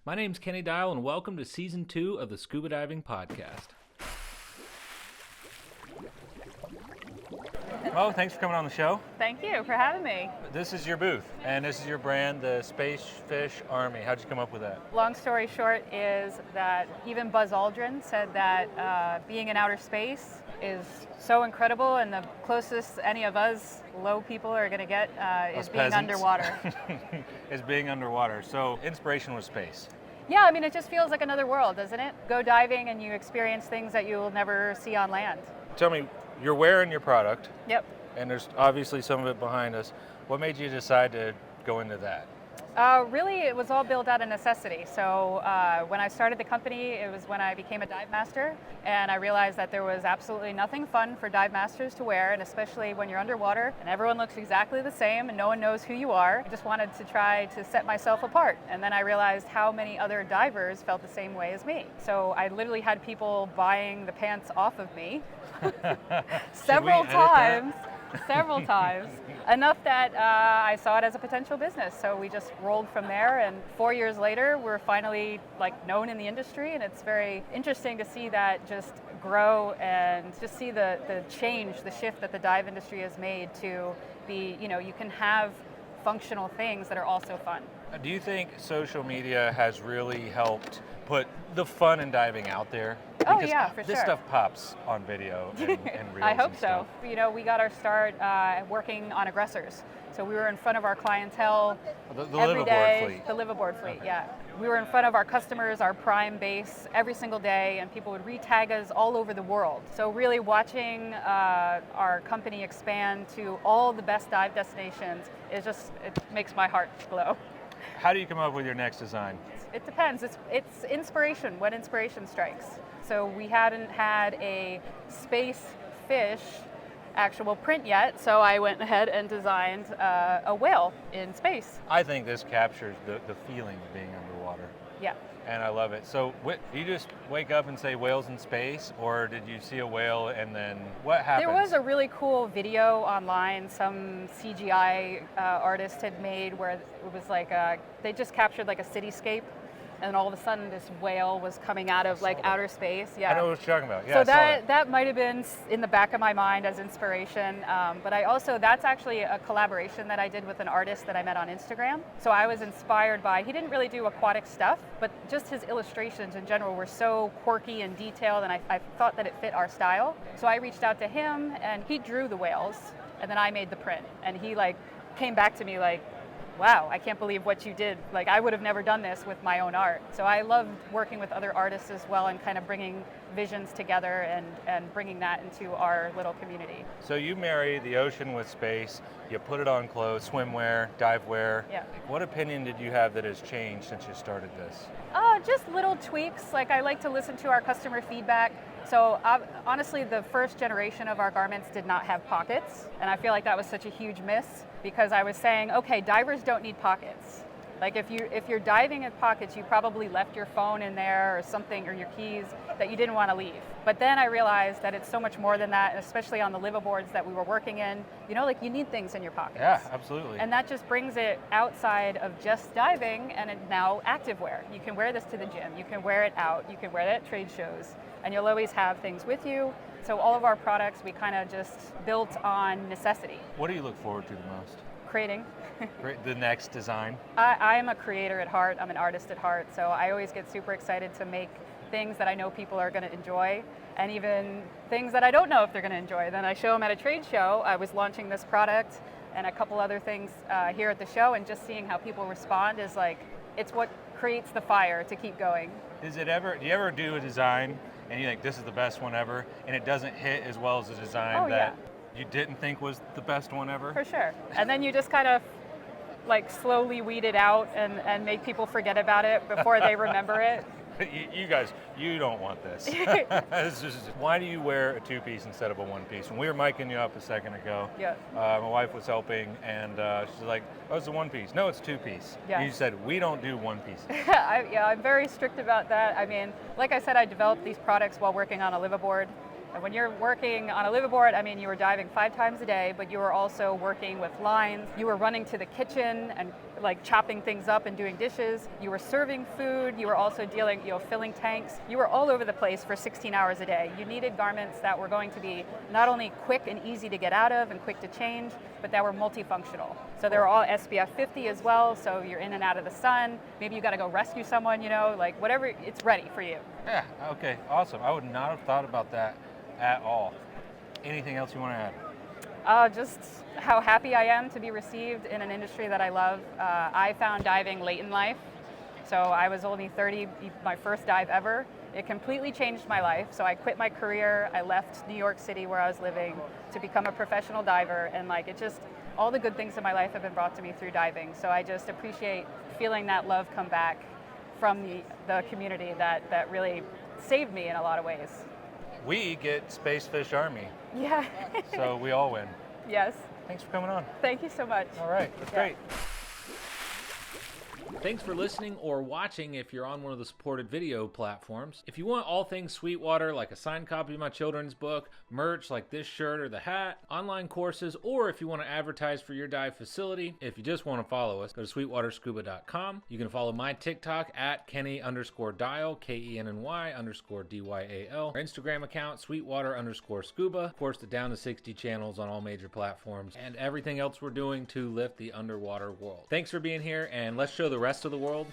My name's Kenny Dyal, and welcome to Season 2 of the Scuba Diving Podcast. Well, thanks for coming on the show. Thank you for having me. This is your booth, and this is your brand, the Spacefish Army. How'd you come up with that? Long story short is that even Buzz Aldrin said that being in outer space is so incredible, and the closest any of us low people are going to get is being underwater. Is being underwater. So inspiration was space. Yeah, I mean, it just feels like another world, doesn't it? Go diving and you experience things that you'll never see on land. Tell me, you're wearing your product. Yep. And there's obviously some of it behind us. What made you decide to go into that? Really, it was all built out of necessity. So when I started the company, it was when I became a dive master, and I realized that there was absolutely nothing fun for dive masters to wear, and especially when you're underwater and everyone looks exactly the same and no one knows who you are. I just wanted to try to set myself apart, and then I realized how many other divers felt the same way as me. So I literally had people buying the pants off of me several times. Enough that I saw it as a potential business. So we just rolled from there, and 4 years later, we're finally known in the industry, and it's very interesting to see that just grow and just see the change, the shift that the dive industry has made to be, you can have functional things that are also fun. Do you think social media has really helped put the fun in diving out there? Oh yeah, for sure. This stuff pops on video and reels. I hope and so. Stuff. We got our start working on aggressors. So we were in front of our clientele every day. Fleet. The liveaboard fleet, Okay. yeah. We were in front of our customers, our prime base, every single day, and people would re-tag us all over the world. So really watching our company expand to all the best dive destinations it makes my heart glow. How do you come up with your next design? It depends. It's inspiration, when inspiration strikes. So we hadn't had a Spacefish actual print yet, so I went ahead and designed a whale in space. I think this captures the feeling of being underwater. Yeah. And I love it. So do you just wake up and say whales in space, or did you see a whale and then what happened? There was a really cool video online some CGI artist had made where it was they just captured a cityscape, and all of a sudden this whale was coming out of outer space. Yeah. I know what you're talking about. Yeah, so I saw it. that might have been in the back of my mind as inspiration, but that's actually a collaboration that I did with an artist that I met on Instagram. So I was inspired by, he didn't really do aquatic stuff, but just his illustrations in general were so quirky and detailed, and I thought that it fit our style. So I reached out to him, and he drew the whales, and then I made the print, and he came back to me wow, I can't believe what you did. I would have never done this with my own art. So I loved working with other artists as well, and kind of bringing visions together and bringing that into our little community. So you marry the ocean with space, you put it on clothes, swimwear, dive wear. Yeah. What opinion did you have that has changed since you started this? Just little tweaks. I like to listen to our customer feedback. So honestly, the first generation of our garments did not have pockets, and I feel like that was such a huge miss, because I was saying, okay, divers don't need pockets. If you're diving in pockets, you probably left your phone in there or something, or your keys that you didn't want to leave. But then I realized that it's so much more than that, especially on the liveaboards that we were working in. You need things in your pockets. Yeah, absolutely. And that just brings it outside of just diving, and it's now activewear. You can wear this to the gym, you can wear it out, you can wear it at trade shows, and you'll always have things with you. So all of our products, we kind of just built on necessity. What do you look forward to the most? Creating. The next design? I am a creator at heart. I'm an artist at heart. So I always get super excited to make things that I know people are going to enjoy, and even things that I don't know if they're going to enjoy. Then I show them at a trade show. I was launching this product and a couple other things here at the show, and just seeing how people respond is it's what creates the fire to keep going. Do you ever do a design and you think this is the best one ever, and it doesn't hit as well as the design that you didn't think was the best one ever? For sure. And then you just kind of slowly weed it out and make people forget about it before they remember it. You guys, you don't want this. Why do you wear a two-piece instead of a one-piece? When we were micing you up a second ago, my wife was helping, and she's like, oh, it's a one-piece. No, it's two-piece. Yeah. You said, we don't do one-pieces. I'm very strict about that. I mean, like I said, I developed these products while working on a liveaboard. And when you're working on a liveaboard, I mean, you were diving 5 times a day, but you were also working with lines. You were running to the kitchen and like chopping things up and doing dishes. You were serving food. You were also dealing, filling tanks. You were all over the place for 16 hours a day. You needed garments that were going to be not only quick and easy to get out of and quick to change, but that were multifunctional. So they were all SPF 50 as well, so you're in and out of the sun. Maybe you got to go rescue someone, like whatever, it's ready for you. Yeah, okay, awesome. I would not have thought about that at all. Anything else you want to add? Just how happy I am to be received in an industry that I love. I found diving late in life. So I was only 30, my first dive ever. It completely changed my life. So I quit my career. I left New York City where I was living to become a professional diver. And it just, all the good things in my life have been brought to me through diving. So I just appreciate feeling that love come back from the community that really saved me in a lot of ways. We get Spacefish Army. Yeah. So we all win. Yes. Thanks for coming on. Thank you so much. All right, that's great. Thanks for listening or watching if you're on one of the supported video platforms. If you want all things Sweetwater, like a signed copy of my children's book, merch like this shirt or the hat, online courses, or if you want to advertise for your dive facility, if you just want to follow us, go to sweetwaterscuba.com. You can follow my TikTok at Kenny_Dyal, KENNY_DYAL. Our Instagram account, Sweetwater_Scuba. Of course, the Down to 60 channels on all major platforms, and everything else we're doing to lift the underwater world. Thanks for being here, and let's show the rest of the world.